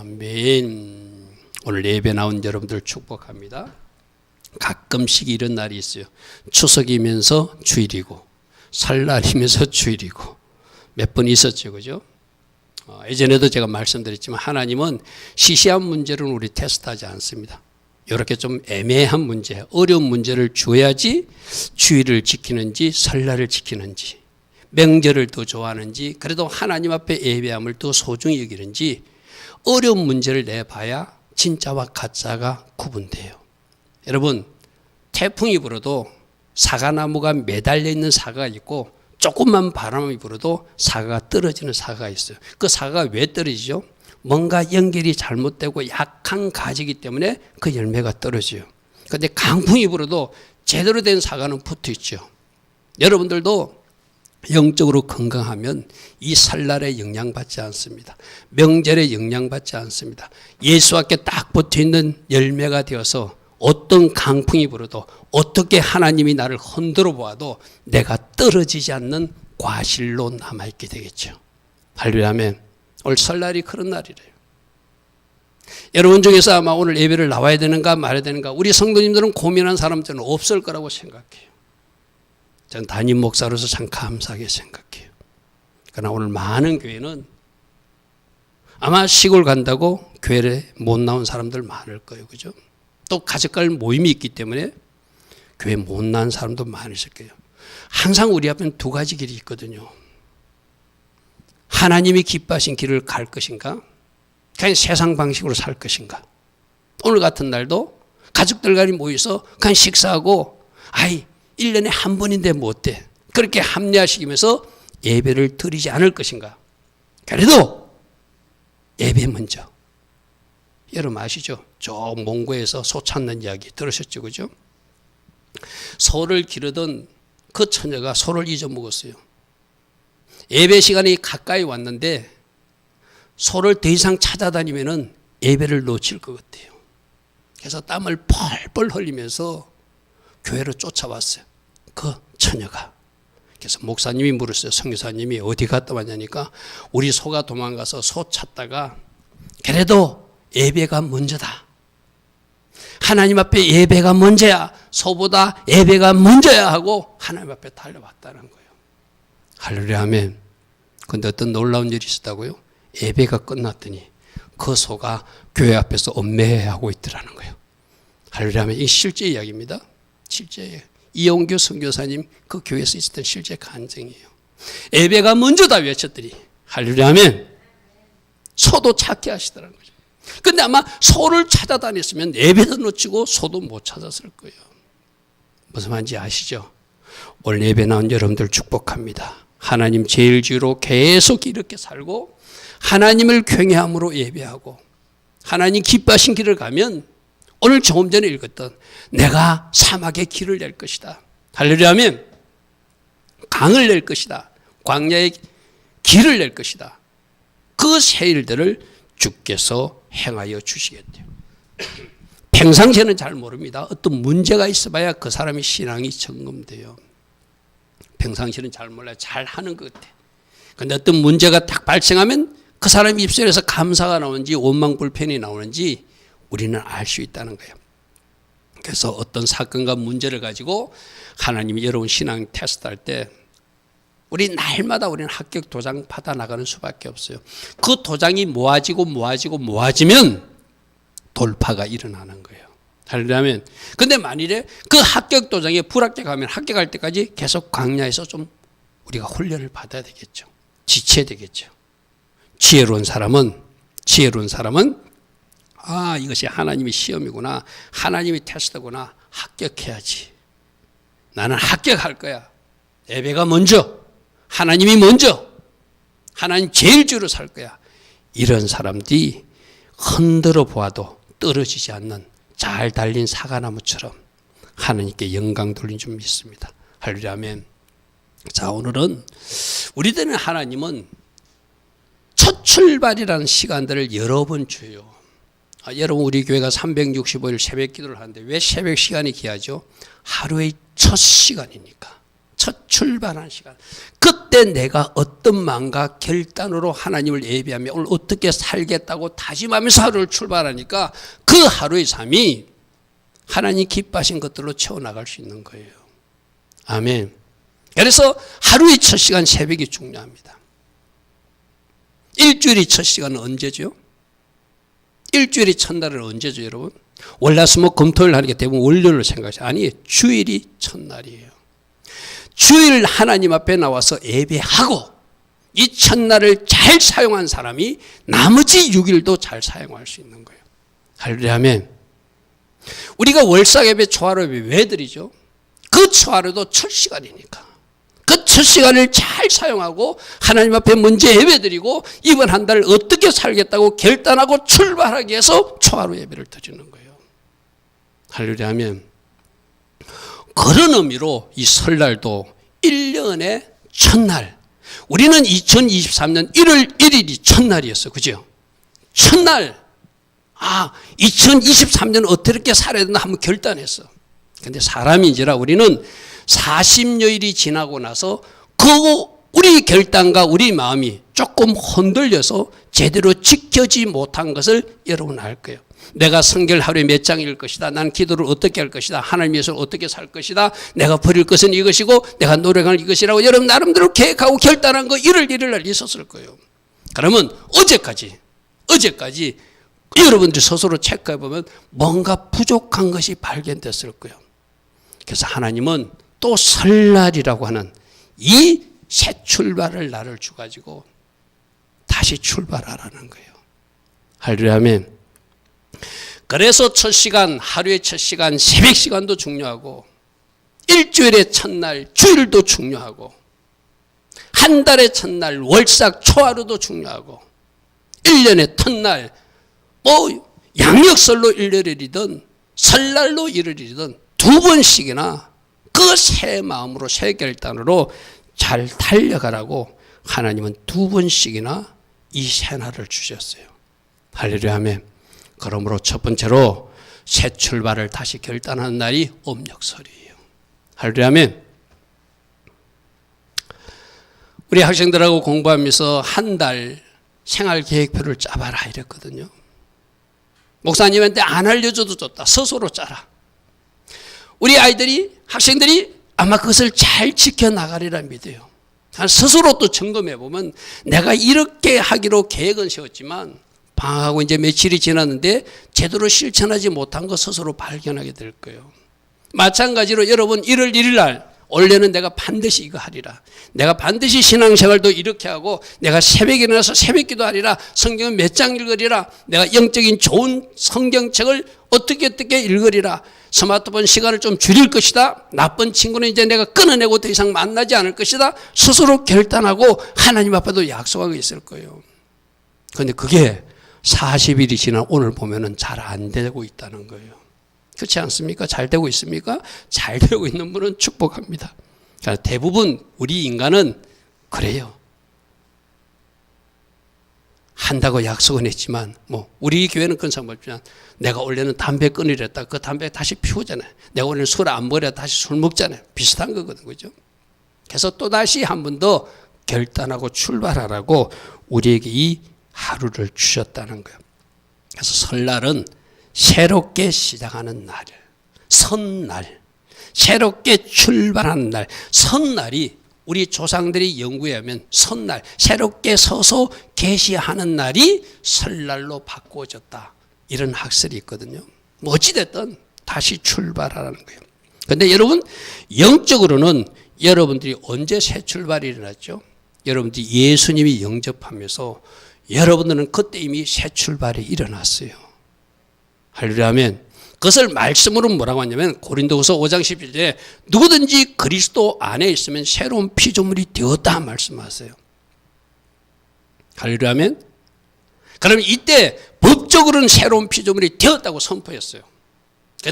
아멘. 오늘 예배 나온 여러분들 축복합니다. 가끔씩 이런 날이 있어요. 추석이면서 주일이고 설날이면서 주일이고 몇 번 있었죠, 그죠? 예전에도 제가 말씀드렸지만 하나님은 시시한 문제를 우리 테스트하지 않습니다. 이렇게 좀 애매한 문제, 어려운 문제를 줘야지 주일을 지키는지 설날을 지키는지 명절을 더 좋아하는지 그래도 하나님 앞에 예배함을 더 소중히 여기는지 어려운 문제를 내봐야 진짜와 가짜가 구분돼요. 여러분, 태풍이 불어도 사과나무가 매달려 있는 사과가 있고 조금만 바람이 불어도 사과가 떨어지는 사과가 있어요. 그 사과가 왜 떨어지죠? 뭔가 연결이 잘못되고 약한 가지이기 때문에 그 열매가 떨어져요. 그런데 강풍이 불어도 제대로 된 사과는 붙어 있죠. 여러분들도 영적으로 건강하면 이 설날에 영향받지 않습니다. 명절에 영향받지 않습니다. 예수 앞에 딱 붙어 있는 열매가 되어서 어떤 강풍이 불어도 어떻게 하나님이 나를 흔들어 보아도 내가 떨어지지 않는 과실로 남아있게 되겠죠. 할렐루야. 아멘. 오늘 설날이 그런 날이래요. 여러분 중에서 아마 오늘 예배를 나와야 되는가 말아야 되는가 우리 성도님들은 고민한 사람 저는 없을 거라고 생각해요. 전 담임 목사로서 참 감사하게 생각해요. 그러나 오늘 많은 교회는 아마 시골 간다고 교회에 못 나온 사람들 많을 거예요. 그죠? 또 가족간 모임이 있기 때문에 교회 못 나온 사람도 많으실 거예요. 항상 우리 앞에는 두 가지 길이 있거든요. 하나님이 기뻐하신 길을 갈 것인가? 그냥 세상 방식으로 살 것인가? 오늘 같은 날도 가족들과리 모여서 그냥 식사하고 1년에 한 번인데 뭐 어때? 그렇게 합리화시키면서 예배를 드리지 않을 것인가? 그래도 예배 먼저. 여러분 아시죠? 저 몽고에서 소 찾는 이야기 들으셨죠? 그죠? 소를 기르던 그 처녀가 소를 잊어먹었어요. 예배 시간이 가까이 왔는데 소를 더 이상 찾아다니면은 예배를 놓칠 것 같아요. 그래서 땀을 펄펄 흘리면서 교회로 쫓아왔어요. 그 처녀가. 그래서 목사님이 물었어요. 선교사님이 어디 갔다 왔냐니까 우리 소가 도망가서 소 찾다가 그래도 예배가 먼저다. 하나님 앞에 예배가 먼저야. 소보다 예배가 먼저야 하고 하나님 앞에 달려왔다는 거예요. 할렐루야 아멘. 그런데 어떤 놀라운 일이 있었다고요? 예배가 끝났더니 그 소가 교회 앞에서 엄매하고 있더라는 거예요. 할렐루야 아멘. 이 실제 이야기입니다. 실제 이용규 선교사님 그 교회에서 있었던 실제 간증이에요. 예배가 먼저다 외쳤더니 할렐루야 아멘. 소도 찾게 하시더라는 거죠. 근데 아마 소를 찾아다녔으면 예배도 놓치고 소도 못 찾았을 거예요. 무슨 말인지 아시죠? 오늘 예배 나온 여러분들 축복합니다. 하나님 제일 주로 계속 이렇게 살고 하나님을 경외함으로 예배하고 하나님 기뻐하신 길을 가면 오늘 조금 전에 읽었던 내가 사막에 길을 낼 것이다. 할렐루야 아멘. 강을 낼 것이다. 광야에 길을 낼 것이다. 그 새 일들을 주께서 행하여 주시겠대요. 평상시에는 잘 모릅니다. 어떤 문제가 있어봐야 그 사람의 신앙이 점검돼요. 평상시에는 잘 몰라요. 잘 하는 것 같아. 그런데 어떤 문제가 딱 발생하면 그 사람의 입술에서 감사가 나오는지 원망불편이 나오는지 우리는 알 수 있다는 거예요. 그래서 어떤 사건과 문제를 가지고 하나님이 여러분 신앙 테스트할 때 우리 날마다 우리는 합격 도장 받아 나가는 수밖에 없어요. 그 도장이 모아지면 돌파가 일어나는 거예요. 할렐루야. 근데 만일에 그 합격 도장에 불합격하면 합격할 때까지 계속 광야에서 좀 우리가 훈련을 받아야 되겠죠. 지쳐야 되겠죠. 지혜로운 사람은 이것이 하나님의 시험이구나. 하나님의 테스트구나. 합격해야지. 나는 합격할 거야. 예배가 먼저. 하나님이 먼저. 하나님 제일 주로 살 거야. 이런 사람들이 흔들어 보아도 떨어지지 않는 잘 달린 사과나무처럼 하나님께 영광 돌린 줄 믿습니다. 할렐루야 아멘. 자, 오늘은 우리들은 하나님은 첫 출발이라는 시간들을 여러 번 줘요. 여러분 우리 교회가 365일 새벽 기도를 하는데 왜 새벽 시간이 귀하죠? 하루의 첫 시간이니까. 첫 출발하는 시간. 그때 내가 어떤 마음과 결단으로 하나님을 예배하며 오늘 어떻게 살겠다고 다짐하면서 하루를 출발하니까 그 하루의 삶이 하나님 기뻐하신 것들로 채워나갈 수 있는 거예요. 아멘. 그래서 하루의 첫 시간 새벽이 중요합니다. 일주일의 첫 시간은 언제죠? 일주일의 첫날은 언제죠, 여러분? 월화수목 금토일 하는 게 대부분 월요일로 생각하죠. 아니, 주일이 첫날이에요. 주일 하나님 앞에 나와서 예배하고 이 첫날을 잘 사용한 사람이 나머지 6일도 잘 사용할 수 있는 거예요. 할렐루야. 우리가 월삭 예배, 초하루 예배 왜 드리죠? 그 초하루도 첫 시간이니까. 그 첫 시간을 잘 사용하고 하나님 앞에 먼저 예배 드리고 이번 한 달 어떻게 살겠다고 결단하고 출발하기 위해서 초하루 예배를 드리는 거예요. 할렐루야 하면 그런 의미로 이 설날도 1년의 첫날, 우리는 2023년 1월 1일이 첫날이었어. 그죠? 첫날, 2023년 어떻게 살아야 되나 한번 결단했어. 근데 사람인지라 우리는 40여일이 지나고 나서 우리 결단과 우리 마음이 조금 흔들려서 제대로 지켜지 못한 것을 여러분 알 거예요. 내가 성경 하루에 몇 장 읽을 것이다. 난 기도를 어떻게 할 것이다. 하나님 위해서 어떻게 살 것이다. 내가 버릴 것은 이것이고 내가 노력할 이것이라고 여러분 나름대로 계획하고 결단한 거 1월 1일 날 있었을 거예요. 그러면 어제까지 여러분들이 스스로 체크해 보면 뭔가 부족한 것이 발견됐을 거예요. 그래서 하나님은 또 설날이라고 하는 이 새 출발을 나를 주가지고 다시 출발하라는 거예요. 할렐루야 아멘. 그래서 첫 시간, 하루의 첫 시간, 새벽 시간도 중요하고 일주일의 첫날, 주일도 중요하고 한 달의 첫날, 월삭, 초하루도 중요하고 1년의 첫날, 양력설로 1일이든 설날로 1일이든 두 번씩이나 그 새 마음으로 새 결단으로 잘 달려가라고 하나님은 두 번씩이나 이 새날을 주셨어요. 할렐루야 아멘. 그러므로 첫 번째로 새 출발을 다시 결단하는 날이 음력설이에요. 할렐루야 아멘. 우리 학생들하고 공부하면서 한 달 생활 계획표를 짜봐라 이랬거든요. 목사님한테 안 알려줘도 좋다. 스스로 짜라. 우리 학생들이 아마 그것을 잘 지켜나가리라 믿어요. 스스로 또 점검해보면 내가 이렇게 하기로 계획은 세웠지만 방학하고 이제 며칠이 지났는데 제대로 실천하지 못한 거 스스로 발견하게 될 거예요. 마찬가지로 여러분 1월 1일 날 원래는 내가 반드시 이거 하리라. 내가 반드시 신앙생활도 이렇게 하고 내가 새벽에 일어나서 새벽기도 하리라. 성경은 몇 장 읽으리라. 내가 영적인 좋은 성경책을 어떻게 읽으리라. 스마트폰 시간을 좀 줄일 것이다. 나쁜 친구는 이제 내가 끊어내고 더 이상 만나지 않을 것이다. 스스로 결단하고 하나님 앞에도 약속하고 있을 거예요. 그런데 그게 40일이 지난 오늘 보면은 잘 안 되고 있다는 거예요. 그렇지 않습니까? 잘 되고 있습니까? 잘 되고 있는 분은 축복합니다. 그러니까 대부분 우리 인간은 그래요. 한다고 약속은 했지만 우리 교회는 그런 상관없지만 내가 원래는 담배 끊으랬다. 그 담배 다시 피우잖아요. 내가 원래는 술 안 먹으려 다시 술 먹잖아요. 비슷한 거거든. 그죠? 그래서 또다시 한 번 더 결단하고 출발하라고 우리에게 이 하루를 주셨다는 거예요. 그래서 설날은 새롭게 시작하는 날, 선날, 새롭게 출발하는 날. 선날이 우리 조상들이 연구에 하면 선날, 새롭게 서서 계시하는 날이 설날로 바꾸어졌다. 이런 학설이 있거든요. 어찌됐든 다시 출발하라는 거예요. 그런데 여러분, 영적으로는 여러분들이 언제 새 출발이 일어났죠? 여러분들이 예수님이 영접하면서 여러분들은 그때 이미 새 출발이 일어났어요. 할렐루야 아멘. 그것을 말씀으로 뭐라고 하냐면 고린도후서 5장 11절에 누구든지 그리스도 안에 있으면 새로운 피조물이 되었다 말씀하세요. 할렐루야 아멘. 그럼 이때 법적으로는 새로운 피조물이 되었다고 선포했어요.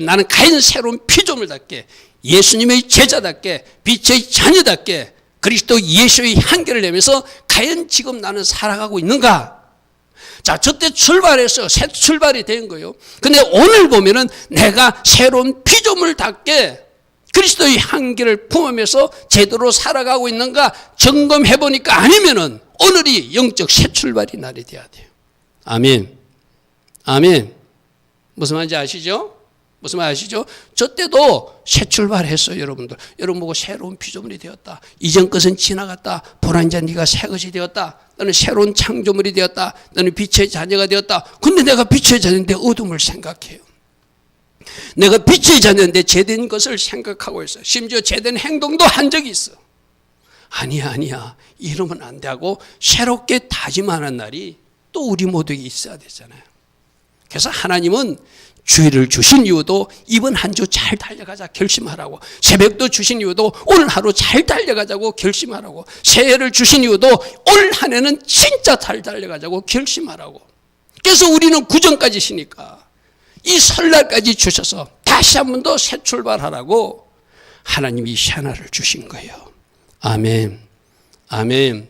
나는 과연 새로운 피조물답게 예수님의 제자답게 빛의 자녀답게 그리스도 예수의 향기를 내면서 과연 지금 나는 살아가고 있는가? 자, 저때 출발했어요. 새 출발이 된 거예요. 근데 오늘 보면은 내가 새로운 피조물답게 그리스도의 향기를 품으면서 제대로 살아가고 있는가 점검해 보니까 아니면은 오늘이 영적 새 출발이 날이 돼야 돼요. 아멘. 아멘. 무슨 말인지 아시죠? 무슨 말 아시죠? 저 때도 새 출발했어요, 여러분들. 여러분 보고 새로운 피조물이 되었다. 이전 것은 지나갔다. 보라 이제 네가 새 것이 되었다. 너는 새로운 창조물이 되었다. 너는 빛의 자녀가 되었다. 근데 내가 빛의 자녀인데 어둠을 생각해요. 내가 빛의 자녀인데 죄된 것을 생각하고 있어요. 심지어 죄된 행동도 한 적이 있어. 아니야. 이러면 안 되고 새롭게 다짐하는 날이 또 우리 모두에게 있어야 되잖아요. 그래서 하나님은 주일을 주신 이유도 이번 한 주 잘 달려가자 결심하라고, 새벽도 주신 이유도 오늘 하루 잘 달려가자고 결심하라고, 새해를 주신 이유도 올 한 해는 진짜 잘 달려가자고 결심하라고. 그래서 우리는 구정까지 쉬니까 이 설날까지 주셔서 다시 한 번 더 새 출발하라고 하나님이 새날을 주신 거예요. 아멘. 아멘.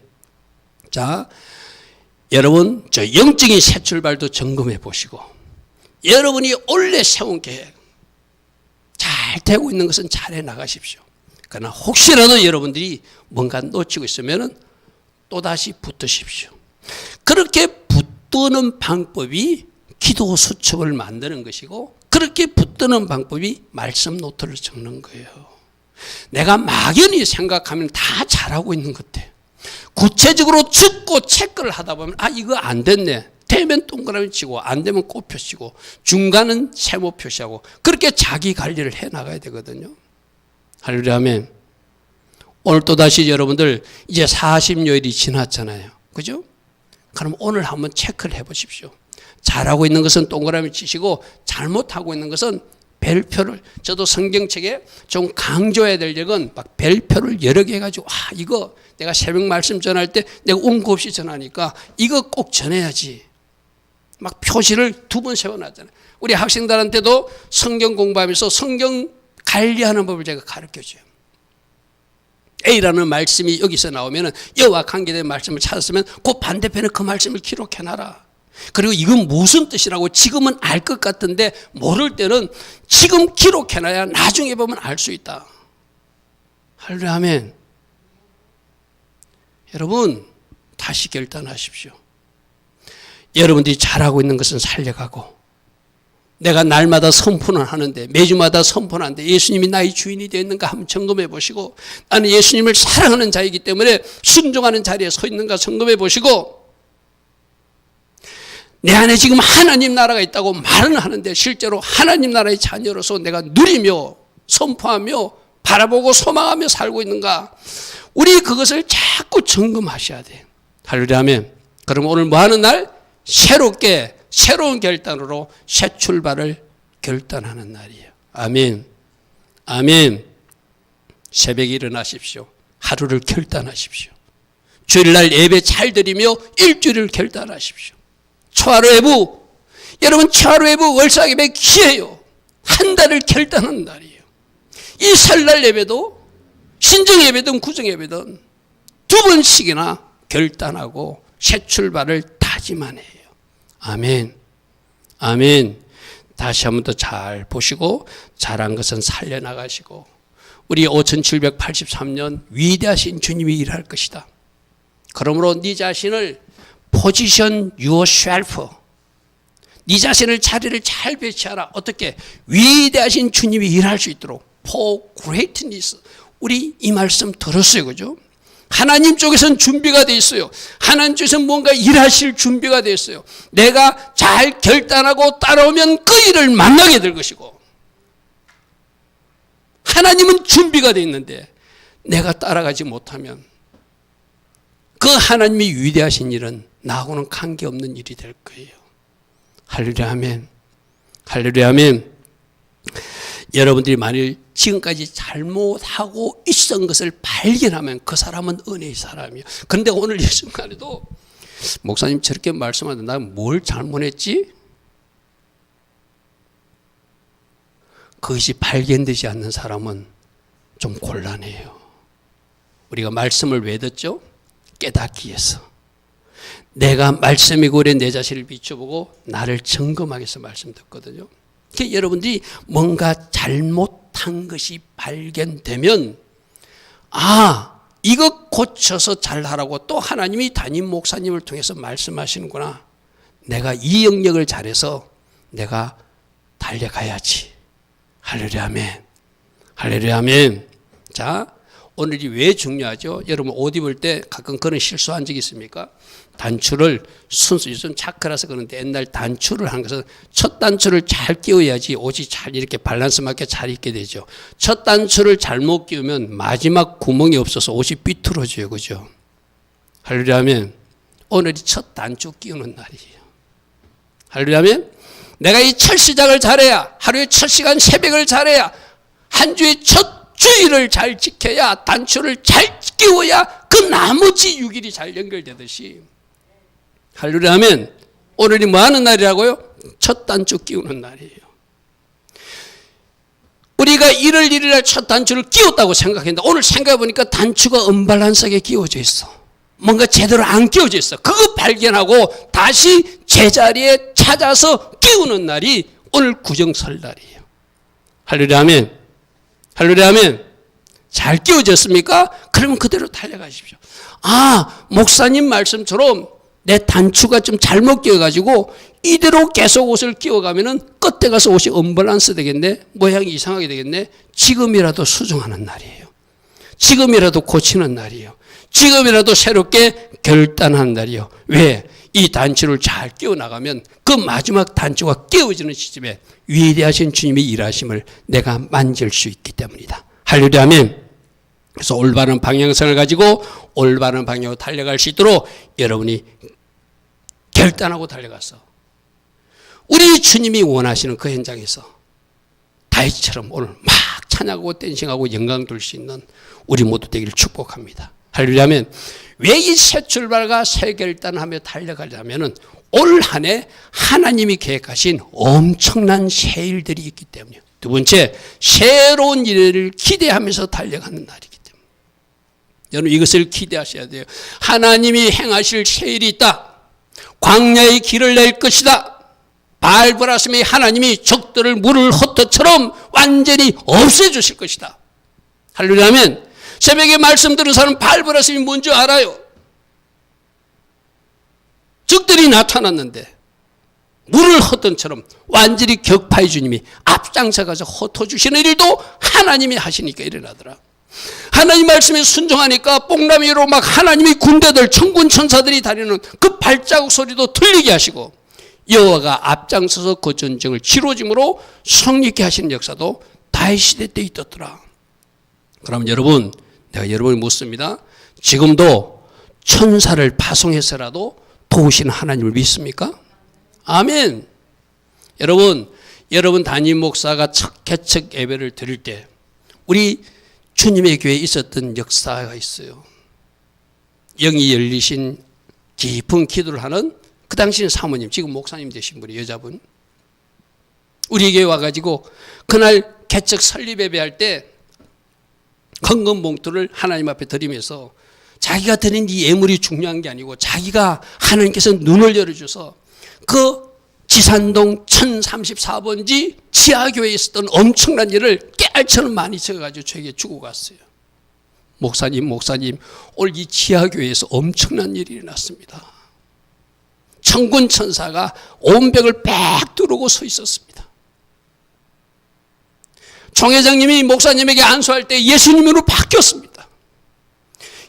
자, 여러분 저 영적인 새 출발도 점검해 보시고, 여러분이 원래 세운 계획 잘 되고 있는 것은 잘해 나가십시오. 그러나 혹시라도 여러분들이 뭔가 놓치고 있으면 또다시 붙드십시오. 그렇게 붙드는 방법이 기도 수첩을 만드는 것이고, 그렇게 붙드는 방법이 말씀 노트를 적는 거예요. 내가 막연히 생각하면 다 잘하고 있는 것 같아. 구체적으로 적고 체크를 하다 보면 이거 안 됐네. 되면 동그라미 치고 안 되면 꽃표 치고 중간은 세모 표시하고 그렇게 자기 관리를 해 나가야 되거든요. 할렐루야 아멘. 오늘 또다시 여러분들 이제 40여일이 지났잖아요. 그죠? 그럼 오늘 한번 체크를 해 보십시오. 잘하고 있는 것은 동그라미 치시고 잘못하고 있는 것은 별표를, 저도 성경책에 좀 강조해야 될 적은 막 별표를 여러 개 해가지고 이거 내가 새벽 말씀 전할 때 내가 온거 없이 전하니까 이거 꼭 전해야지. 막 표시를 2번 세워놨잖아요. 우리 학생들한테도 성경 공부하면서 성경 관리하는 법을 제가 가르쳐줘요. A라는 말씀이 여기서 나오면 여와 관계된 말씀을 찾았으면 그 반대편에 그 말씀을 기록해놔라. 그리고 이건 무슨 뜻이라고 지금은 알 것 같은데 모를 때는 지금 기록해놔야 나중에 보면 알 수 있다. 할렐루야 아멘. 여러분 다시 결단하십시오. 여러분들이 잘하고 있는 것은 살려가고, 내가 날마다 선포는 하는데, 매주마다 선포하는데 예수님이 나의 주인이 되었는가 한번 점검해 보시고, 나는 예수님을 사랑하는 자이기 때문에 순종하는 자리에 서 있는가 점검해 보시고, 내 안에 지금 하나님 나라가 있다고 말은 하는데 실제로 하나님 나라의 자녀로서 내가 누리며 선포하며 바라보고 소망하며 살고 있는가, 우리 그것을 자꾸 점검하셔야 돼요. 할렐루야 아멘. 그럼 오늘 뭐 하는 날? 새롭게 새로운 결단으로 새 출발을 결단하는 날이에요. 아멘. 아멘. 새벽에 일어나십시오. 하루를 결단하십시오. 주일날 예배 잘 드리며 일주일을 결단하십시오. 초하루예부, 여러분 초하루예부 월삭 예배 기회예요. 한 달을 결단하는 날이에요. 이 설날 예배도 신정 예배든 구정 예배든 2번씩이나 결단하고 새 출발을 다짐하네요. 아멘. 아멘. 다시 한 번 더 잘 보시고 잘한 것은 살려나가시고, 우리 5783년 위대하신 주님이 일할 것이다. 그러므로 네 자신을 position yourself, 네 자신을 자리를 잘 배치하라. 어떻게? 위대하신 주님이 일할 수 있도록 for greatness. 우리 이 말씀 들었어요. 그죠? 하나님 쪽에서는 준비가 되어 있어요. 하나님 쪽에서는 뭔가 일하실 준비가 되어 있어요. 내가 잘 결단하고 따라오면 그 일을 만나게 될 것이고, 하나님은 준비가 되어 있는데 내가 따라가지 못하면 그 하나님이 위대하신 일은 나하고는 관계없는 일이 될 거예요. 할렐루야 아멘. 할렐루야 아멘. 여러분들이 만일 지금까지 잘못하고 있었던 것을 발견하면 그 사람은 은혜의 사람이에요. 그런데 오늘 이 순간에도 목사님 저렇게 말씀하는데 나 뭘 잘못했지? 그것이 발견되지 않는 사람은 좀 곤란해요. 우리가 말씀을 왜 듣죠? 깨닫기 위해서. 내가 말씀이고 그래 내 자신을 비춰보고 나를 점검하기 위해서 말씀 듣거든요. 여러분들이 뭔가 잘못된 잘못한 것이 발견되면 이거 고쳐서 잘하라고 또 하나님이 담임 목사님을 통해서 말씀하시는구나. 내가 이 영역을 잘해서 내가 달려가야지. 할렐루야 아멘. 할렐루야 아멘. 자, 오늘이 왜 중요하죠? 여러분 옷 입을 때 가끔 그런 실수한 적 있습니까? 단추를 순수, 요즘 차크라서 그런데 옛날 단추를 한 것은 첫 단추를 잘 끼워야지 옷이 잘 이렇게 밸런스 맞게 잘 입게 되죠. 첫 단추를 잘못 끼우면 마지막 구멍이 없어서 옷이 삐뚤어져요. 그죠? 할렐루야 하면 오늘이 첫 단추 끼우는 날이에요. 할렐루야 하면 내가 이 첫 시작을 잘해야, 하루에 첫 시간 새벽을 잘해야, 한 주의 첫 주일을 잘 지켜야, 단추를 잘 끼워야 그 나머지 6일이 잘 연결되듯이, 할렐루야 하면 오늘이 뭐 하는 날이라고요? 첫 단추 끼우는 날이에요. 우리가 1월 1일 날 첫 단추를 끼웠다고 생각했는데 오늘 생각해 보니까 단추가 언밸런스하게 끼워져 있어. 뭔가 제대로 안 끼워져 있어. 그거 발견하고 다시 제자리에 찾아서 끼우는 날이 오늘 구정설날이에요. 할렐루야 아멘. 할렐루야 아멘. 잘 끼워졌습니까? 그러면 그대로 달려가십시오. 목사님 말씀처럼 내 단추가 좀 잘못 끼워가지고 이대로 계속 옷을 끼워가면은 끝에 가서 옷이 언밸런스 되겠네. 모양이 이상하게 되겠네. 지금이라도 수정하는 날이에요. 지금이라도 고치는 날이에요. 지금이라도 새롭게 결단하는 날이에요. 왜? 이 단추를 잘 끼워나가면 그 마지막 단추가 끼워지는 시점에 위대하신 주님의 일하심을 내가 만질 수 있기 때문이다. 할렐루야 아멘. 그래서 올바른 방향성을 가지고 올바른 방향으로 달려갈 수 있도록 여러분이 결단하고 달려가서 우리 주님이 원하시는 그 현장에서 다윗처럼 오늘 막 찬양하고 댄싱하고 영광 돌 수 있는 우리 모두 되기를 축복합니다. 할렐루야 하면 왜 이 새 출발과 새 결단하며 달려가려면 올 한 해 하나님이 계획하신 엄청난 새 일들이 있기 때문이에요. 두 번째, 새로운 일을 기대하면서 달려가는 날이기 때문에 여러분 이것을 기대하셔야 돼요. 하나님이 행하실 새 일이 있다. 광야의 길을 낼 것이다. 바알브라심의 하나님이 적들을 물을 헛것처럼 완전히 없애주실 것이다. 할렐루야 하면 새벽에 말씀 들은 사람은 바알브라심이 뭔지 알아요. 적들이 나타났는데 물을 헛던처럼 완전히 격파의 주님이 앞장서가서 헛어주시는 일도 하나님이 하시니까 일어나더라. 하나님 말씀에 순종하니까 뽕나미로 막 하나님의 군대들 천군 천사들이 다니는 그 발자국 소리도 들리게 하시고 여호와가 앞장서서 그 전쟁을 치러짐으로 성립케 하시는 역사도 다윗 시대 때 있었더라. 그럼 여러분, 내가 여러분을 묻습니다. 지금도 천사를 파송해서라도 도우시는 하나님을 믿습니까? 아멘. 여러분 담임 목사가 첫 개척 예배를 드릴 때 우리 주님의 교회에 있었던 역사가 있어요. 영이 열리신 깊은 기도를 하는 그 당시는 사모님, 지금 목사님 되신 분이 여자분. 우리 교회 와가지고 그날 개척 설립 예배할 때 헌금 봉투를 하나님 앞에 드리면서 자기가 드린 이 예물이 중요한 게 아니고 자기가 하나님께서 눈을 열어줘서 그 지산동 1034번지 지하교회에 있었던 엄청난 일을 깨알처럼 많이 적어가지고 저에게 주고 갔어요. 목사님 오늘 이 지하교회에서 엄청난 일이 일어났습니다. 천군 천사가 온 벽을 빽 뚫고 서 있었습니다. 총회장님이 목사님에게 안수할 때 예수님으로 바뀌었습니다.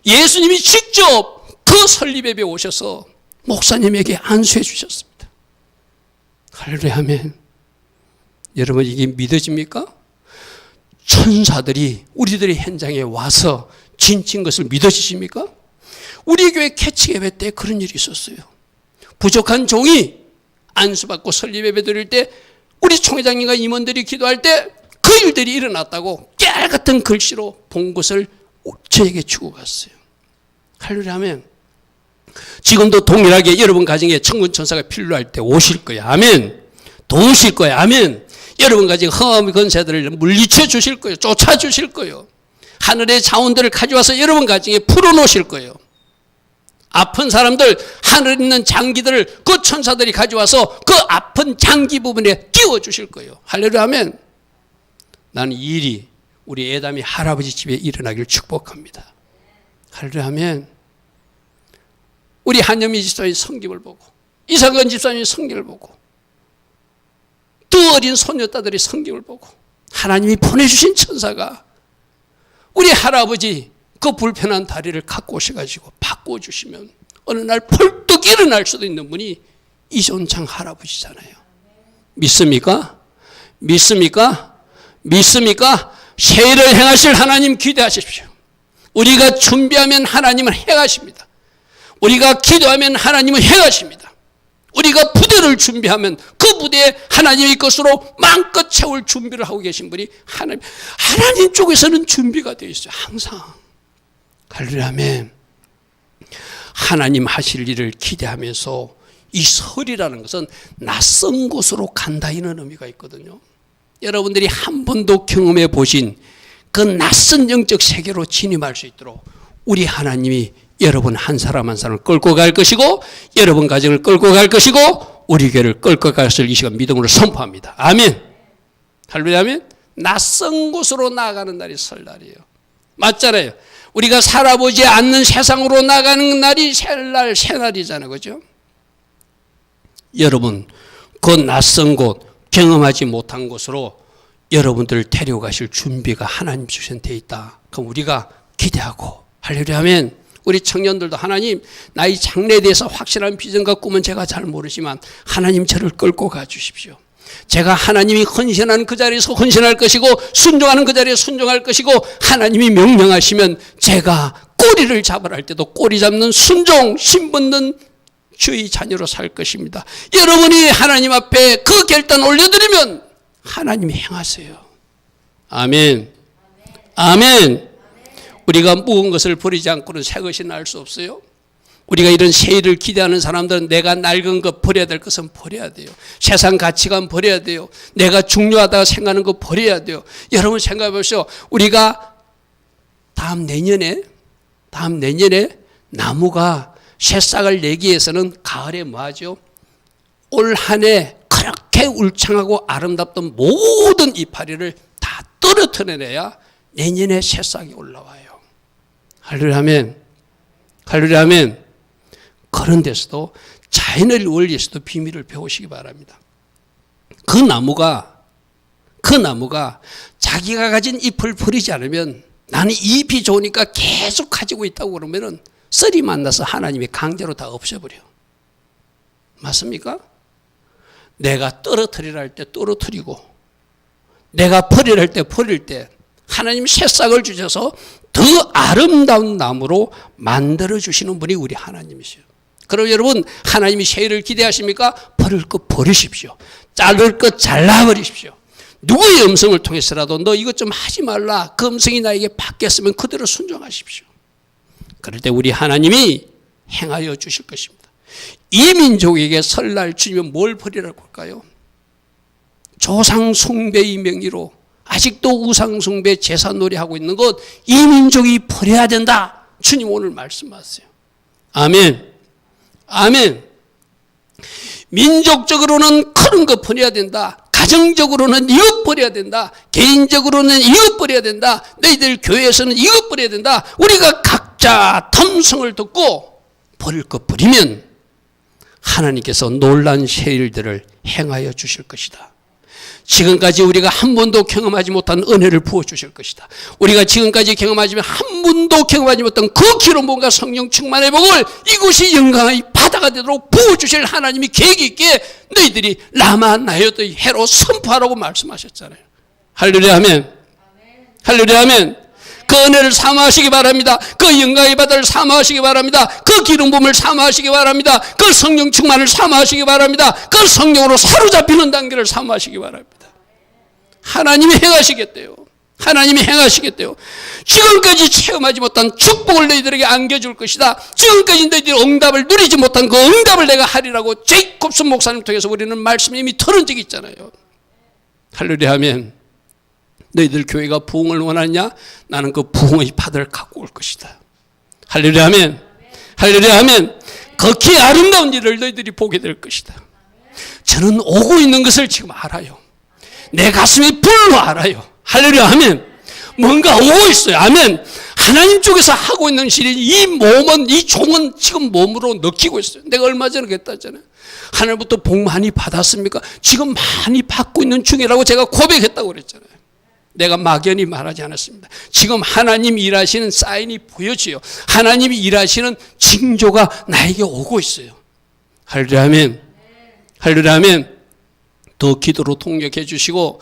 예수님이 직접 그 설립예배에 오셔서 목사님에게 안수해 주셨습니다. 할렐루야 아멘. 여러분 이게 믿어집니까? 천사들이 우리들의 현장에 와서 진친 것을 믿어지십니까? 우리 교회 개척 예배 때 그런 일이 있었어요. 부족한 종이 안수받고 설립예배 드릴 때 우리 총회장님과 임원들이 기도할 때 그 일들이 일어났다고 깨알같은 글씨로 본 것을 저에게 주고 갔어요. 할렐루야 아멘. 지금도 동일하게 여러분 가정에 천군 천사가 필요할 때 오실 거야. 아멘. 도우실 거야. 아멘. 여러분 가정 험한 권세들을 물리쳐 주실 거예요. 쫓아 주실 거예요. 하늘의 자원들을 가져와서 여러분 가정에 풀어놓으실 거예요. 아픈 사람들, 하늘에 있는 장기들을 그 천사들이 가져와서 그 아픈 장기 부분에 끼워 주실 거예요. 할렐루야 아멘. 나는 이 일이 우리 에담이 할아버지 집에 일어나길 축복합니다. 할렐루야 하면 우리 한여미 집사님의 성김을 보고 이상건 집사님의 성김을 보고 두 어린 손녀딸들의 성김을 보고 하나님이 보내주신 천사가 우리 할아버지 그 불편한 다리를 갖고 오셔가지고 바꿔주시면 어느 날 펄떡 일어날 수도 있는 분이 이존창 할아버지잖아요. 믿습니까? 믿습니까? 믿습니까? 새해를 행하실 하나님 기대하십시오. 우리가 준비하면 하나님은 행하십니다. 우리가 기도하면 하나님은 행하십니다. 우리가 부대를 준비하면 그 부대에 하나님의 것으로 마음껏 채울 준비를 하고 계신 분이 하나님 쪽에서는 준비가 되어 있어요. 항상. 할렐루야 아멘. 하나님 하실 일을 기대하면서 이 설이라는 것은 낯선 곳으로 간다 이런 의미가 있거든요. 여러분들이 한 번도 경험해 보신 그 낯선 영적 세계로 진입할 수 있도록 우리 하나님이 여러분 한 사람 한 사람을 끌고 갈 것이고 여러분 가정을 끌고 갈 것이고 우리 교회를 끌고 갈 것을 이 시간 믿음으로 선포합니다. 아멘. 할렐루야 아멘. 낯선 곳으로 나아가는 날이 설날이에요. 맞잖아요. 우리가 살아보지 않는 세상으로 나가는 날이 새날 새날이잖아요. 그죠? 여러분 그 낯선 곳 경험하지 못한 곳으로 여러분들을 데려가실 준비가 하나님 주신 데 있다. 그럼 우리가 기대하고 할렐루야 하면 우리 청년들도 하나님 나의 장래에 대해서 확실한 비전과 꿈은 제가 잘 모르지만 하나님 저를 끌고 가주십시오. 제가 하나님이 헌신하는 그 자리에서 헌신할 것이고 순종하는 그 자리에 순종할 것이고 하나님이 명령하시면 제가 꼬리를 잡으라 할 때도 꼬리 잡는 순종 신받는 주의 자녀로 살 것입니다. 여러분이 하나님 앞에 그 결단 올려드리면 하나님이 행하세요. 아멘. 아멘. 우리가 묵은 것을 버리지 않고는 새 것이 날 수 없어요. 우리가 이런 새해를 기대하는 사람들은 내가 낡은 것 버려야 될 것은 버려야 돼요. 세상 가치관 버려야 돼요. 내가 중요하다고 생각하는 거 버려야 돼요. 여러분 생각해 보십시오. 우리가 다음 내년에 나무가 새싹을 내기 위해서는 가을에 뭐 하죠? 올 한 해 그렇게 울창하고 아름답던 모든 이파리를 다 떨어뜨려내야 내년에 새싹이 올라와요. 할렐루야 아멘. 할렐루야 아멘. 그런 데서도 자연의 원리에서도 비밀을 배우시기 바랍니다. 그 나무가 자기가 가진 잎을 버리지 않으면 나는 이 잎이 좋으니까 계속 가지고 있다고 그러면은 썰이 만나서 하나님이 강제로 다 없애버려. 맞습니까? 내가 떨어뜨리라 할 때 떨어뜨리고 내가 버리라 할 때 버릴 때 하나님이 새싹을 주셔서 더 아름다운 나무로 만들어주시는 분이 우리 하나님이세요. 그럼 여러분 하나님이 새해를 기대하십니까? 버릴 것 버리십시오. 자를 것 잘라버리십시오. 누구의 음성을 통해서라도 너 이것 좀 하지 말라. 그 음성이 나에게 바뀌었으면 그대로 순종하십시오. 그럴 때 우리 하나님이 행하여 주실 것입니다. 이 민족에게 설날 주님은 뭘 버리라고 할까요? 조상 숭배의 명의로 아직도 우상 숭배 제사 놀이하고 있는 것 이 민족이 버려야 된다. 주님 오늘 말씀하세요. 아멘. 아멘. 민족적으로는 그런 거 버려야 된다. 가정적으로는 이것 버려야 된다. 개인적으로는 이것 버려야 된다. 너희들 교회에서는 이것 버려야 된다. 우리가 각자 탐성을 듣고 버릴 것 버리면 하나님께서 놀란 새 일들을 행하여 주실 것이다. 지금까지 우리가 한 번도 경험하지 못한 은혜를 부어주실 것이다. 우리가 지금까지 경험하지만 한 번도 경험하지 못한 그 기름부음과 성령 충만의 복을 이곳이 영광의 바다가 되도록 부어주실 하나님이 계획 있게 너희들이 라마 나요의 해로 선포하라고 말씀하셨잖아요. 할렐루야 아멘. 할렐루야 아멘. 그 은혜를 사모하시기 바랍니다. 그 영광의 바다를 사모하시기 바랍니다. 그 기름부음을 사모하시기 바랍니다. 그 성령 충만을 사모하시기 바랍니다. 그 성령으로 사로잡히는 단계를 사모하시기 바랍니다. 하나님이 행하시겠대요. 하나님이 행하시겠대요. 지금까지 체험하지 못한 축복을 너희들에게 안겨줄 것이다. 지금까지 너희들이 응답을 누리지 못한 그 응답을 내가 하리라고 제이콥슨 목사님 통해서 우리는 말씀이 이미 들은 적이 있잖아요. 할렐루야 아멘. 너희들 교회가 부흥을 원하느냐? 나는 그 부흥의 바다를 갖고 올 것이다. 할렐루야 아멘. 할렐루야 아멘. 극히 아름다운 일을 너희들이 보게 될 것이다. 저는 오고 있는 것을 지금 알아요. 내 가슴이 불로 알아요. 할렐루야, 아멘. 뭔가 오고 있어요. 아멘. 하나님 쪽에서 하고 있는 일이 이 몸은, 이 종은 지금 몸으로 느끼고 있어요. 내가 얼마 전에 그랬다잖아요. 하늘부터 복 많이 받았습니까? 지금 많이 받고 있는 중이라고 제가 고백했다고 그랬잖아요. 내가 막연히 말하지 않았습니다. 지금 하나님 일하시는 사인이 보여져요. 하나님이 일하시는 징조가 나에게 오고 있어요. 할렐루야, 아멘. 할렐루야, 아멘. 더 기도로 통역해 주시고,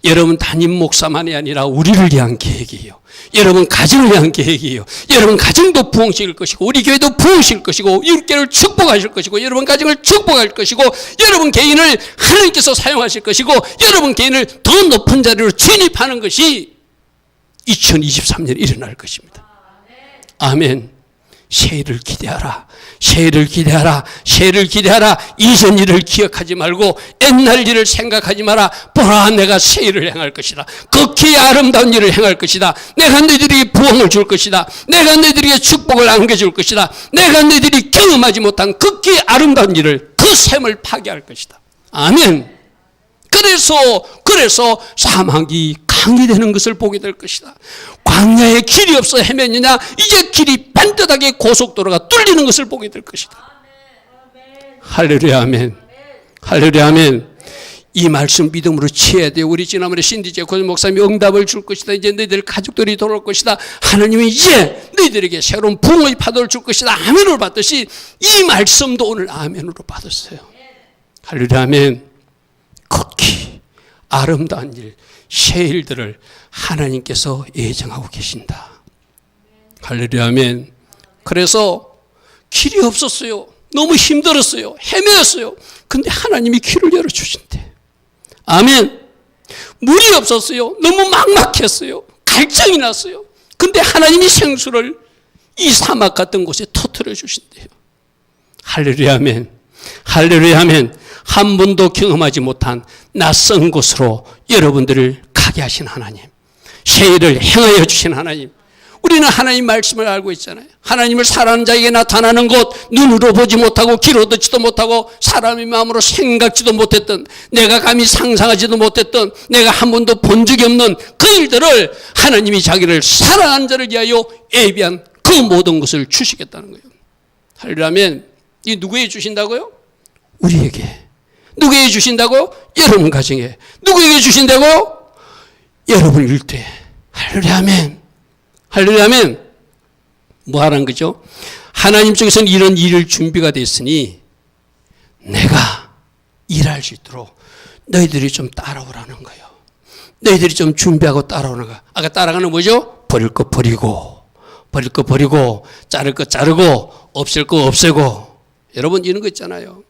여러분 담임 목사만이 아니라 우리를 위한 계획이에요. 여러분 가정을 위한 계획이에요. 여러분 가정도 부흥시킬 것이고, 우리 교회도 부흥시킬 것이고, 우리 교회를 축복하실 것이고, 여러분 가정을 축복할 것이고, 여러분 개인을 하나님께서 사용하실 것이고, 여러분 개인을 더 높은 자리로 진입하는 것이 2023년에 일어날 것입니다. 아멘. 새해를 기대하라. 새해를 기대하라. 새해를 기대하라. 이전 일을 기억하지 말고 옛날 일을 생각하지 마라. 보라, 내가 새해를 행할 것이다. 극히 아름다운 일을 행할 것이다. 내가 너희들에게 부흥을 줄 것이다. 내가 너희들에게 축복을 안겨줄 것이다. 내가 너희들이 경험하지 못한 극히 아름다운 일을, 그 샘을 파괴할 것이다. 아멘. 그래서 사막이 강이 되는 것을 보게 될 것이다. 광야에 길이 없어 헤맸느냐, 이제 길이 반듯하게 고속도로가 뚫리는 것을 보게 될 것이다. 할렐루야, 아멘. 할렐루야, 아멘. 이 말씀 믿음으로 취해야 돼요. 우리 지난번에 신디제 고전 목사님이 응답을 줄 것이다. 이제 너희들 가족들이 돌아올 것이다. 하나님이 이제 너희들에게 새로운 부흥의 파도를 줄 것이다. 아멘으로 받듯이 이 말씀도 오늘 아멘으로 받았어요. 할렐루야, 아멘. 극히 아름다운 일, 새 일들을 하나님께서 예정하고 계신다. 할렐루야, 아멘. 그래서 길이 없었어요. 너무 힘들었어요. 헤매었어요. 근데 하나님이 길을 열어주신대. 아멘. 물이 없었어요. 너무 막막했어요. 갈증이 났어요. 근데 하나님이 생수를 이 사막 같은 곳에 터뜨려 주신대요. 할렐루야, 아멘. 할렐루야, 아멘. 한 번도 경험하지 못한 낯선 곳으로 여러분들을 가게 하신 하나님, 새해를 행하여 주신 하나님. 우리는 하나님 말씀을 알고 있잖아요. 하나님을 사랑하는 자에게 나타나는 곳, 눈으로 보지 못하고 귀로 듣지도 못하고 사람의 마음으로 생각지도 못했던, 내가 감히 상상하지도 못했던, 내가 한 번도 본 적이 없는 그 일들을 하나님이 자기를 사랑하는 자를 위하여 예비한 그 모든 것을 주시겠다는 거예요. 하려면 이 누구에게 주신다고요? 우리에게. 누구에게 주신다고? 여러분 가정에. 누구에게 주신다고? 여러분 일터에. 할렐루야, 아멘. 할렐루야, 아멘. 뭐 하라는 거죠? 하나님 쪽에서는 이런 일을 준비가 됐으니 내가 일할 수 있도록 너희들이 좀 따라오라는 거예요. 너희들이 좀 준비하고 따라오는 거야. 아까 따라가는 뭐죠? 버릴 거 버리고, 버릴 거 버리고, 자를 거 자르고, 없앨 거 없애고. 여러분 이런 거 있잖아요.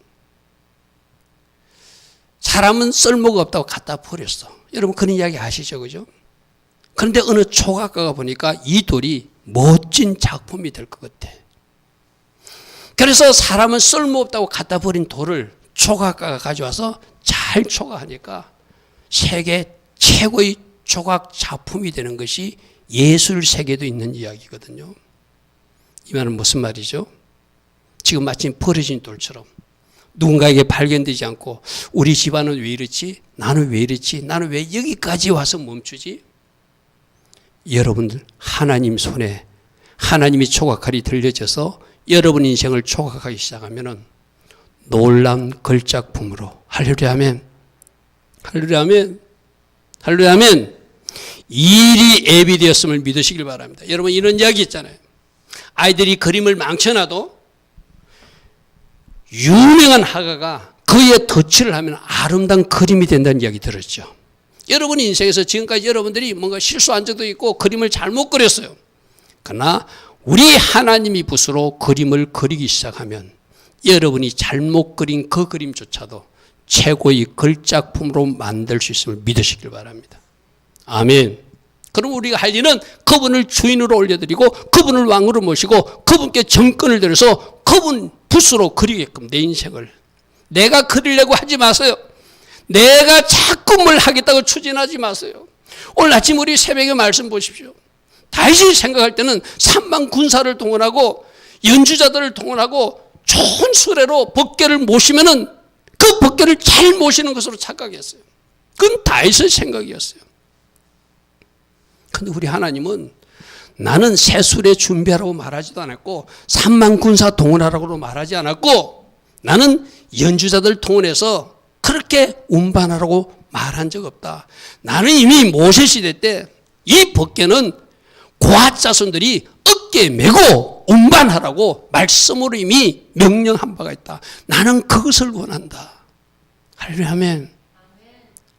사람은 쓸모가 없다고 갖다 버렸어. 여러분 그런 이야기 아시죠? 그죠? 그런데 어느 초각가가 보니까 이 돌이 멋진 작품이 될 것 같아. 그래서 사람은 쓸모없다고 갖다 버린 돌을 초각가가 가져와서 잘 초각하니까 세계 최고의 조각 작품이 되는 것이 예술 세계도 있는 이야기거든요. 이 말은 무슨 말이죠? 지금 마침 버려진 돌처럼 누군가에게 발견되지 않고 우리 집안은 왜 이렇지? 나는 왜 이렇지? 나는 왜 여기까지 와서 멈추지? 여러분들 하나님 손에 하나님의 초각칼이 들려져서 여러분 인생을 초각하기 시작하면 놀라운 걸작품으로 할렐루야, 아멘. 할렐루야, 아멘. 할렐루야, 아멘. 일이 예비되었음을 믿으시길 바랍니다. 여러분 이런 이야기 있잖아요. 아이들이 그림을 망쳐놔도 유명한 화가가 그에 덧칠을 하면 아름다운 그림이 된다는 이야기 들었죠. 여러분 인생에서 지금까지 여러분들이 뭔가 실수한 적도 있고 그림을 잘못 그렸어요. 그러나 우리 하나님이 붓으로 그림을 그리기 시작하면 여러분이 잘못 그린 그 그림조차도 최고의 걸작품으로 만들 수 있음을 믿으시길 바랍니다. 아멘. 그럼 우리가 할 일은 그분을 주인으로 올려드리고 그분을 왕으로 모시고 그분께 정권을 들여서 그분 붓으로 그리게끔 내 인생을. 내가 그리려고 하지 마세요. 내가 자꾸 뭘 하겠다고 추진하지 마세요. 오늘 아침 우리 새벽에 말씀 보십시오. 다윗이 생각할 때는 3만 군사를 동원하고 연주자들을 동원하고 좋은 수레로 법궤를 모시면은 그 법궤를 잘 모시는 것으로 착각했어요. 그건 다윗의 생각이었어요. 근데 우리 하나님은 나는 새술에 준비하라고 말하지도 않았고 3만 군사 동원하라고 말하지 않았고 나는 연주자들 동원해서 그렇게 운반하라고 말한 적 없다. 나는 이미 모세 시대 때 이 법궤는 고핫 자손들이 어깨에 메고 운반하라고 말씀으로 이미 명령한 바가 있다. 나는 그것을 원한다. 할렐루야 아멘.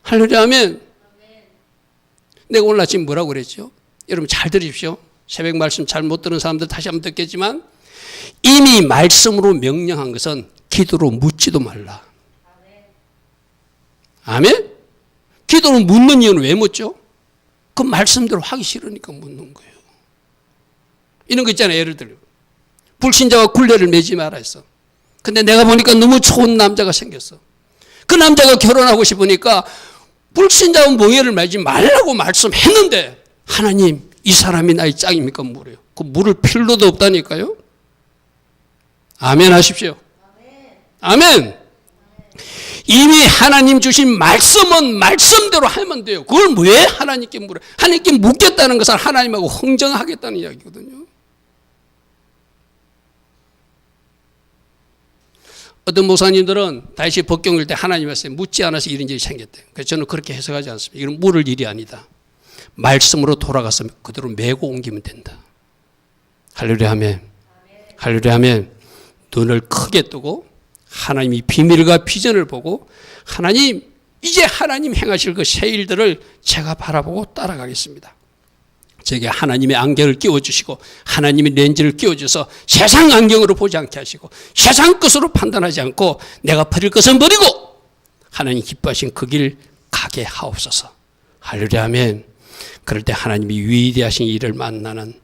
할렐루야 아멘. 내가 오늘 아침 뭐라고 그랬죠? 여러분 잘 들으십시오. 새벽 말씀 잘 못 들은 사람들 다시 한번 듣겠지만 이미 말씀으로 명령한 것은 기도로 묻지도 말라. 아멘? 기도로 묻는 이유는 왜 묻죠? 그 말씀대로 하기 싫으니까 묻는 거예요. 이런 거 있잖아요. 예를 들어 불신자와 굴레를 매지 마라 했어. 근데 내가 보니까 너무 좋은 남자가 생겼어. 그 남자가 결혼하고 싶으니까 불신자와 멍에를 매지 말라고 말씀했는데 하나님 이 사람이 나의 짝입니까? 물어요. 그 물을 필요도 없다니까요. 아멘 하십시오. 아멘. 이미 하나님 주신 말씀은 말씀대로 하면 돼요. 그걸 왜 하나님께 물어요? 하나님께 묻겠다는 것은 하나님하고 흥정하겠다는 이야기거든요. 어떤 목사님들은 다시 법경 읽을 때 하나님 말씀에 묻지 않아서 이런 일이 생겼대요. 그래서 저는 그렇게 해석하지 않습니다. 이건 물을 일이 아니다. 말씀으로 돌아가서 그대로 메고 옮기면 된다. 할렐루야 아멘. 할렐루야 아멘. 눈을 크게 뜨고 하나님이 비밀과 비전을 보고 하나님 이제 하나님 행하실 그 새 일들을 제가 바라보고 따라가겠습니다. 제게 하나님의 안경을 끼워주시고 하나님의 렌즈를 끼워줘서 세상 안경으로 보지 않게 하시고 세상 것으로 판단하지 않고 내가 버릴 것은 버리고 하나님 기뻐하신 그 길 가게 하옵소서. 할렐루야 아멘. 그럴 때 하나님이 위대하신 일을 만나는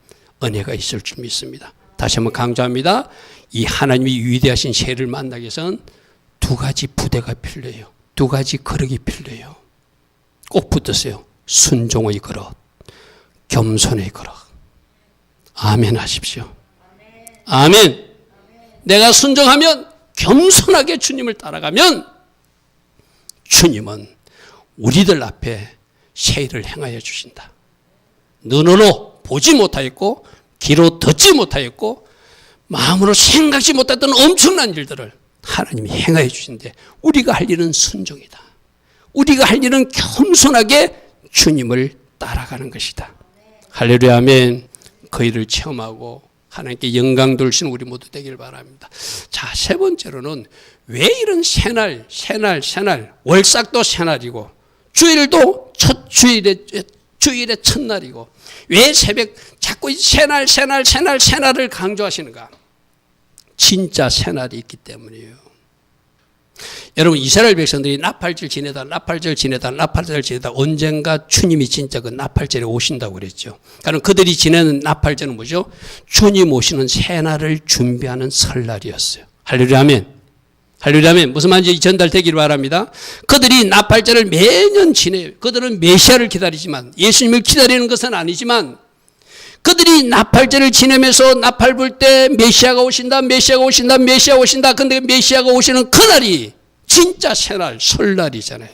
은혜가 있을 줄 믿습니다. 다시 한번 강조합니다. 이 하나님이 위대하신 새를 만나기 위해서는 두 가지 부대가 필요해요. 두 가지 거룩이 필요해요. 꼭 붙으세요. 순종의 거룩, 겸손의 거룩. 아멘 하십시오. 아멘. 내가 순종하면 겸손하게 주님을 따라가면 주님은 우리들 앞에 새 일을 행하여 주신다. 눈으로 보지 못하였고 귀로 듣지 못하였고 마음으로 생각지 못했던 엄청난 일들을 하나님이 행하여 주신데 우리가 할 일은 순종이다. 우리가 할 일은 겸손하게 주님을 따라가는 것이다. 할렐루야 아멘. 그 일을 체험하고 하나님께 영광 돌리시는 우리 모두 되길 바랍니다. 자, 세 번째로는 왜 이런 새날 월삭도 새날이고 주일도 첫 주일의 첫날이고 왜 새벽 자꾸 새날을 강조하시는가? 진짜 새날이 있기 때문이에요. 여러분 이스라엘 백성들이 나팔절 지내다 언젠가 주님이 진짜 그 나팔절에 오신다고 그랬죠. 그럼 그들이 지내는 나팔절은 뭐죠? 주님 오시는 새날을 준비하는 설날이었어요. 할렐루야 아멘. 할렐루야 아멘. 무슨 말인지 전달되기를 바랍니다. 그들이 나팔절을 매년 지내요. 그들은 메시아를 기다리지만 예수님을 기다리는 것은 아니지만 그들이 나팔절을 지내면서 나팔 불 때 메시아가 오신다. 근데 메시아가 오시는 그날이 진짜 새날, 설날이잖아요.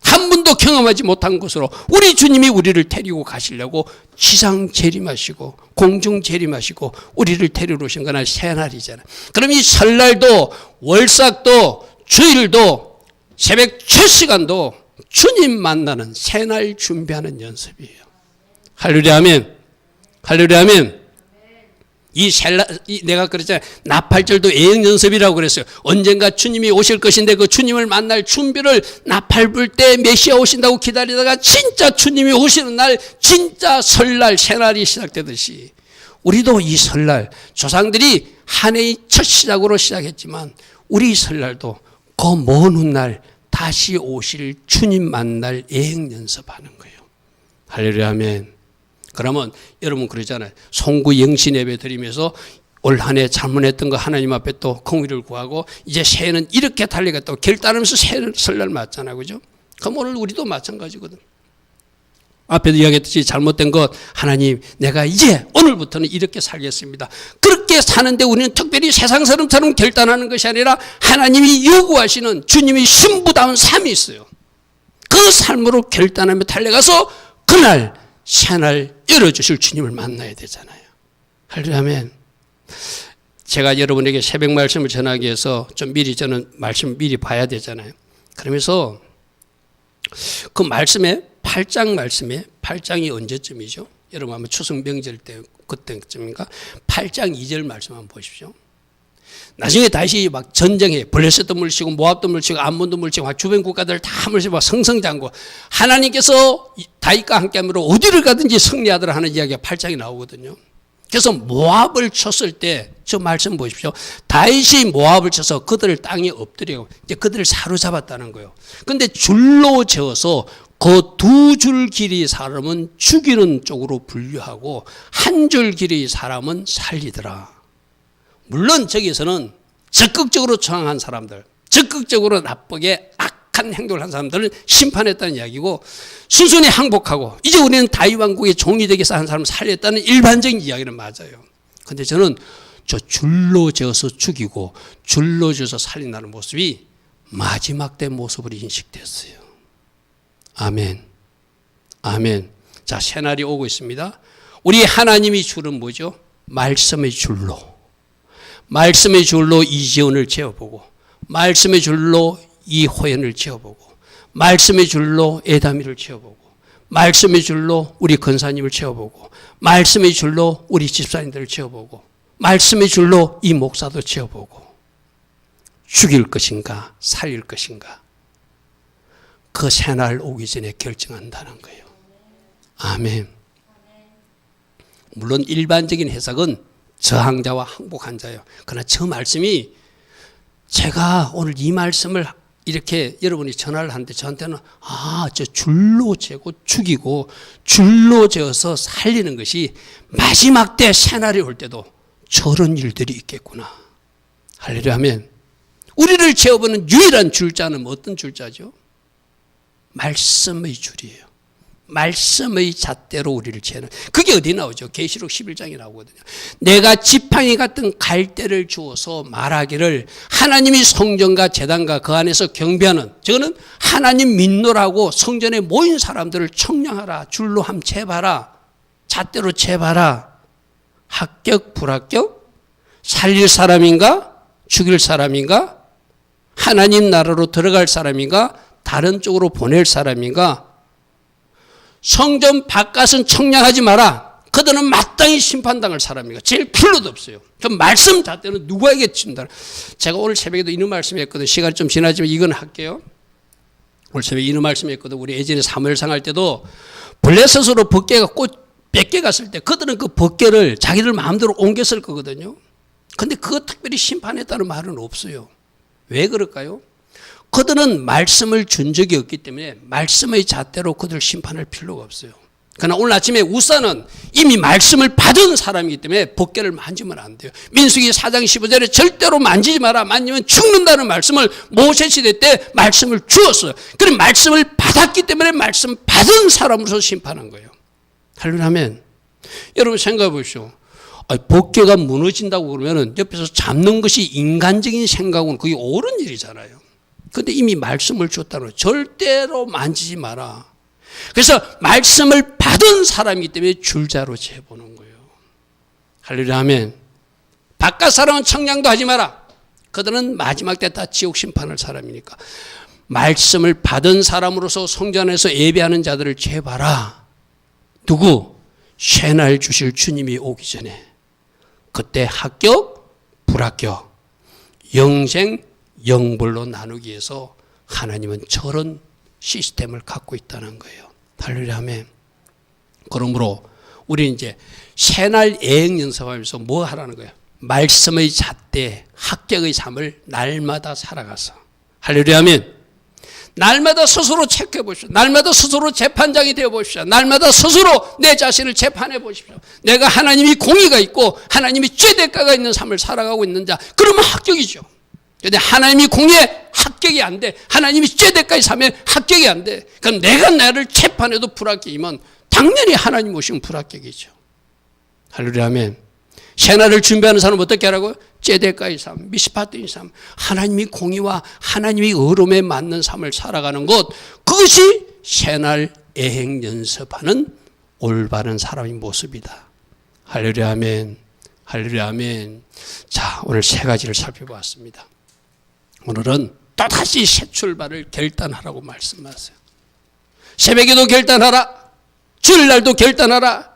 한 번도 경험하지 못한 곳으로 우리 주님이 우리를 데리고 가시려고 지상 재림하시고 공중 재림하시고 우리를 데리러 오신 그날 새날이잖아요. 그럼 이 설날도 월삭도 주일도 새벽 첫 시간도 주님 만나는 새날 준비하는 연습이에요. 할렐루야 아멘. 할렐루야 아멘. 내가 그랬잖아요. 나팔절도 애행 연습이라고 그랬어요. 언젠가 주님이 오실 것인데 그 주님을 만날 준비를 나팔 불 때 메시아 오신다고 기다리다가 진짜 주님이 오시는 날 진짜 설날 새날이 시작되듯이 우리도 이 설날 조상들이 한 해의 첫 시작으로 시작했지만 우리 설날도 그 먼 훗날 다시 오실 주님 만날 애행 연습하는 거예요. 할렐루야 아멘. 그러면 여러분 그러잖아요. 송구 영신 예배 드리면서 올 한 해 잘못했던 거 하나님 앞에 또 공의를 구하고 이제 새해는 이렇게 달리겠다고 결단하면서 설날 맞잖아요. 그죠? 그럼 오늘 우리도 마찬가지거든. 앞에도 이야기했듯이 잘못된 것 하나님 내가 이제 오늘부터는 이렇게 살겠습니다. 그렇게 사는데 우리는 특별히 세상 사람처럼 결단하는 것이 아니라 하나님이 요구하시는 주님이 신부다운 삶이 있어요. 그 삶으로 결단하며 달려가서 그날 새날 열어주실 주님을 만나야 되잖아요. 할렐루야. 제가 여러분에게 새벽 말씀을 전하기 위해서 좀 미리 저는 말씀을 미리 봐야 되잖아요. 그러면서 그 말씀에 8장 말씀에 8장이 언제쯤이죠? 여러분 한번 추석 명절 때 그때쯤인가? 8장 2절 말씀 한번 보십시오. 나중에 다시 막 전쟁해 블레셋도 물리치고 모압도 물리치고 암몬도 물리치고 주변 국가들 다 물리치고 성성장고 하나님께서 다윗과 함께함으로 어디를 가든지 승리하더라 하는 이야기가 8장이 나오거든요. 그래서 모압을 쳤을 때 저 말씀 보십시오. 다윗이 모압을 쳐서 그들을 땅에 엎드리고 이제 그들을 사로잡았다는 거예요. 그런데 줄로 재어서 그 두 줄 길이 사람은 죽이는 쪽으로 분류하고 한 줄 길이 사람은 살리더라. 물론 저기서는 적극적으로 저항한 사람들, 적극적으로 나쁘게 악한 행동을 한 사람들을 심판했다는 이야기고 순순히 항복하고 이제 우리는 다윗 왕국의 종이 되기 위해서 한 사람을 살렸다는 일반적인 이야기는 맞아요. 그런데 저는 저 줄로 재어서 죽이고 줄로 재어서 살린다는 모습이 마지막 때 모습으로 인식됐어요. 아멘. 아멘. 자, 새날이 오고 있습니다. 우리 하나님이 줄은 뭐죠? 말씀의 줄로. 말씀의 줄로 이지원을 재어보고 말씀의 줄로 이호연을 재어보고 말씀의 줄로 에다미를 재어보고 말씀의 줄로 우리 권사님을 재어보고 말씀의 줄로 우리 집사님들을 재어보고 말씀의 줄로 이 목사도 재어보고 죽일 것인가 살릴 것인가 그 새날 오기 전에 결정한다는 거예요. 아멘. 물론 일반적인 해석은 저항자와 항복한 자예요. 그러나 저 말씀이 제가 오늘 이 말씀을 이렇게 여러분이 전화를 하는데 저한테는 저 줄로 재고 죽이고 줄로 재어서 살리는 것이 마지막 때 새날이 올 때도 저런 일들이 있겠구나. 할렐루야 하면 우리를 재어보는 유일한 줄자는 어떤 줄자죠? 말씀의 줄이에요. 말씀의 잣대로 우리를 재는 그게 어디 나오죠? 계시록 11장에 나오거든요. 내가 지팡이 같은 갈대를 주어서 말하기를 하나님이 성전과 제단과 그 안에서 경배하는 저거는 하나님 믿노라고 성전에 모인 사람들을 청량하라. 줄로 함 재봐라. 잣대로 재봐라. 합격 불합격? 살릴 사람인가? 죽일 사람인가? 하나님 나라로 들어갈 사람인가? 다른 쪽으로 보낼 사람인가? 성전 바깥은 청량하지 마라. 그들은 마땅히 심판당할 사람이가 제일 필요도 없어요. 그 말씀 잣대는 누구에게 준다. 제가 오늘 새벽에도 이런 말씀했거든요. 시간이 좀 지나지만 이건 할게요. 오늘 새벽에 이런 말씀했거든요. 우리 예전에 사무엘상 할 때도 블레셋으로 벗개가 꽃 뺏겨 갔을 때 그들은 그 벗개를 자기들 마음대로 옮겼을 거거든요. 그런데 그거 특별히 심판했다는 말은 없어요. 왜 그럴까요? 그들은 말씀을 준 적이 없기 때문에 말씀의 잣대로 그들 심판할 필요가 없어요. 그러나 오늘 아침에 우사는 이미 말씀을 받은 사람이기 때문에 벗개를 만지면 안 돼요. 민수기 4장 15절에 절대로 만지지 마라. 만지면 죽는다는 말씀을 모세 시대 때 말씀을 주었어요. 그럼 말씀을 받았기 때문에 말씀 받은 사람으로서 심판한 거예요. 할렐루야. 여러분 생각해 보십시오. 벗개가 무너진다고 그러면 옆에서 잡는 것이 인간적인 생각은 그게 옳은 일이잖아요. 그런데 이미 말씀을 줬다는 거예요. 절대로 만지지 마라. 그래서 말씀을 받은 사람이기 때문에 줄자로 재보는 거예요. 할렐루야 하면 바깥 사람은 청량도 하지 마라. 그들은 마지막 때 다 지옥 심판할 사람이니까 말씀을 받은 사람으로서 성전 안에서 예배하는 자들을 재봐라. 누구? 새날 주실 주님이 오기 전에 그때 합격, 불합격, 영생, 영벌로 나누기 위해서 하나님은 저런 시스템을 갖고 있다는 거예요. 할렐루야 아멘. 그러므로 우리는 이제 새날 예행 연습하면서 뭐 하라는 거예요? 말씀의 잣대, 합격의 삶을 날마다 살아가서 할렐루야 아멘. 날마다 스스로 체크해 보십시오. 날마다 스스로 재판장이 되어 보십시오. 날마다 스스로 내 자신을 재판해 보십시오. 내가 하나님이 공의가 있고 하나님이 죄대가가 있는 삶을 살아가고 있는 자, 그러면 합격이죠. 그런데 하나님이 공의에 합격이 안 돼. 하나님이 죄대가의 삶에 합격이 안 돼. 그럼 내가 나를 재판해도 불합격이면 당연히 하나님 오시면 불합격이죠. 할렐루야 아멘. 새날을 준비하는 사람은 어떻게 하라고요? 제대가의 삶, 미스파트의 삶, 하나님이 공의와 하나님이 의로움에 맞는 삶을 살아가는 것, 그것이 새날 예행 연습하는 올바른 사람의 모습이다. 할렐루야 아멘. 할렐루야 아멘. 자, 오늘 세 가지를 살펴보았습니다. 오늘은 또다시 새 출발을 결단하라고 말씀하세요. 새벽에도 결단하라. 주일날도 결단하라.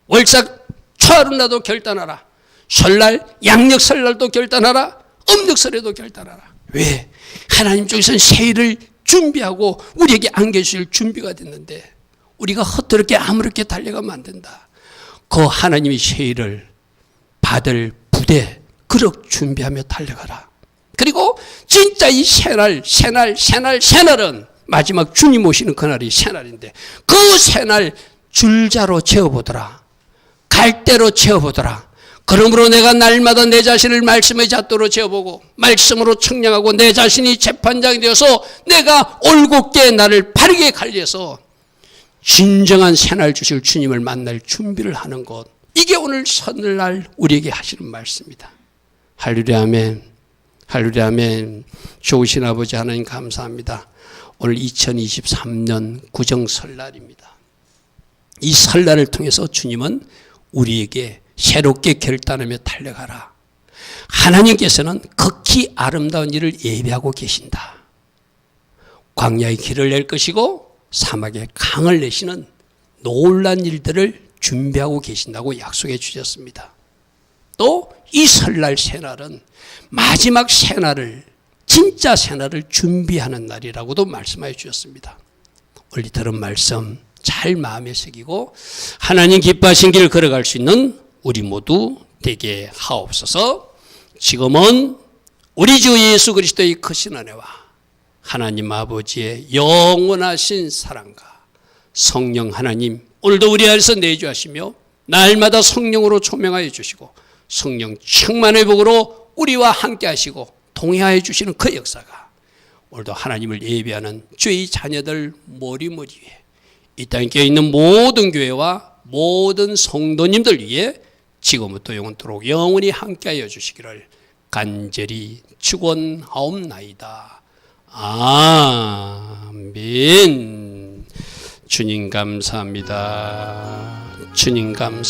월삭 초하루날도 결단하라. 설날 양력설날도 결단하라. 음력설에도 결단하라. 왜? 하나님 쪽에서는 새 일을 준비하고 우리에게 안겨주실 준비가 됐는데 우리가 헛되게 아무렇게 달려가면 안 된다. 그 하나님의 새 일을 받을 부대 그럭 준비하며 달려가라. 그리고 진짜 이 새날은 마지막 주님 오시는 그날이 새날인데 그 새날 줄자로 재어보더라. 갈대로 재어보더라. 그러므로 내가 날마다 내 자신을 말씀의 잣도로 재어보고 말씀으로 청량하고 내 자신이 재판장이 되어서 내가 올곧게 나를 바르게 관리해서 진정한 새날 주실 주님을 만날 준비를 하는 것. 이게 오늘 설날 우리에게 하시는 말씀입니다. 할렐루야 아멘. 할렐루야 아멘. 좋으신 아버지 하나님 감사합니다. 오늘 2023년 구정설날입니다. 이 설날을 통해서 주님은 우리에게 새롭게 결단하며 달려가라. 하나님께서는 극히 아름다운 일을 예비하고 계신다. 광야의 길을 낼 것이고 사막에 강을 내시는 놀란 일들을 준비하고 계신다고 약속해 주셨습니다. 또 이 설날 새날은 마지막 새날을 진짜 새날을 준비하는 날이라고도 말씀해 주셨습니다. 오늘 들은 말씀 잘 마음에 새기고 하나님 기뻐하신 길을 걸어갈 수 있는 우리 모두 되게 하옵소서. 지금은 우리 주 예수 그리스도의 크신 은혜와 하나님 아버지의 영원하신 사랑과 성령 하나님 오늘도 우리 안에서 내주하시며 날마다 성령으로 조명하여 주시고 성령 충만의 복으로 우리와 함께 하시고 동행하여 주시는 그 역사가 오늘도 하나님을 예배하는 주의 자녀들 머리머리 위에 이 땅에 깨어있는 모든 교회와 모든 성도님들 위해 지금부터 영원토록 영원히 함께하여 주시기를 간절히 축원하옵나이다. 아멘. 주님 감사합니다. 주님 감사.